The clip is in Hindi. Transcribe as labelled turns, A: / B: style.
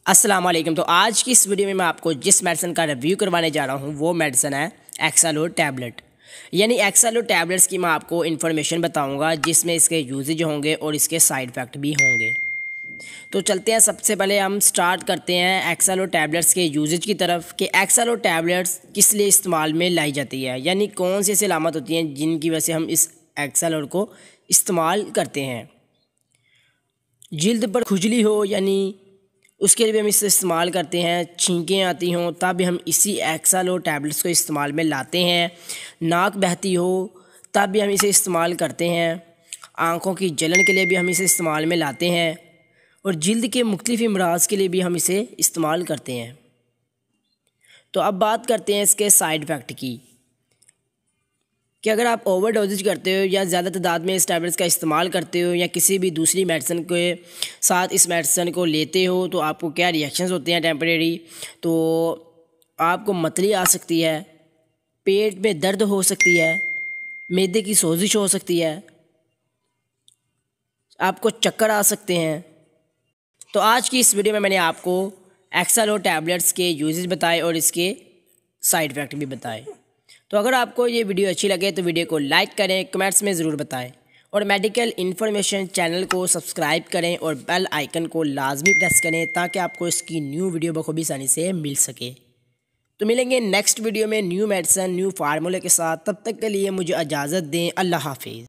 A: अस्सलाम वालेकुम। तो आज की इस वीडियो में मैं आपको जिस मेडिसिन का रिव्यू करवाने जा रहा हूँ वो मेडिसिन है एक्सालोड टैबलेट। यानी एक्सालोड टैबलेट्स की मैं आपको इन्फॉर्मेशन बताऊँगा जिसमें इसके यूजेज होंगे और इसके साइड इफ़ेक्ट भी होंगे। तो चलते हैं, सबसे पहले हम स्टार्ट करते हैं एक्सालोड टैबलेट्स के यूजेज की तरफ कि एक्सालोड टैबलेट्स किस लिए इस्तेमाल में लाई जाती है, यानी कौन सी ऐसी अलामत होती हैं जिनकी वजह से हम इस एक्सालोड को इस्तेमाल करते हैं। जिल्द पर खुजली हो यानी उसके लिए भी हम इसे इस्तेमाल करते हैं, छींकें आती हों तब भी हम इसी एक्सालोड टैबलेट्स को इस्तेमाल में लाते हैं, नाक बहती हो तब भी हम इसे इस्तेमाल करते हैं, आँखों की जलन के लिए भी हम इसे इस्तेमाल में लाते हैं और जिल्द के मुख्तलिफ अमराज के लिए भी हम इसे इस्तेमाल करते हैं। तो अब बात करते हैं इसके साइड इफ़ेक्ट की कि अगर आप ओवर डोजेज करते हो या ज़्यादा तादाद में इस टैबलेट्स का इस्तेमाल करते हो या किसी भी दूसरी मेडिसिन के साथ इस मेडिसिन को लेते हो तो आपको क्या रिएक्शंस होते हैं टेम्परेरी। तो आपको मतली आ सकती है, पेट में दर्द हो सकती है, मैदे की सोजिश हो सकती है, आपको चक्कर आ सकते हैं। तो आज की इस वीडियो में मैंने आपको एक्सालोड टैबलेट्स के यूजेस बताए और इसके साइड इफ़ेक्ट भी बताए। तो अगर आपको ये वीडियो अच्छी लगे तो वीडियो को लाइक करें, कमेंट्स में ज़रूर बताएं और मेडिकल इन्फॉर्मेशन चैनल को सब्सक्राइब करें और बेल आइकन को लाजमी प्रेस करें ताकि आपको इसकी न्यू वीडियो बखूबी आसानी से मिल सके। तो मिलेंगे नेक्स्ट वीडियो में न्यू मेडिसिन न्यू फार्मूले के साथ। तब तक के लिए मुझे इजाज़त दें। अल्लाह हाफिज़।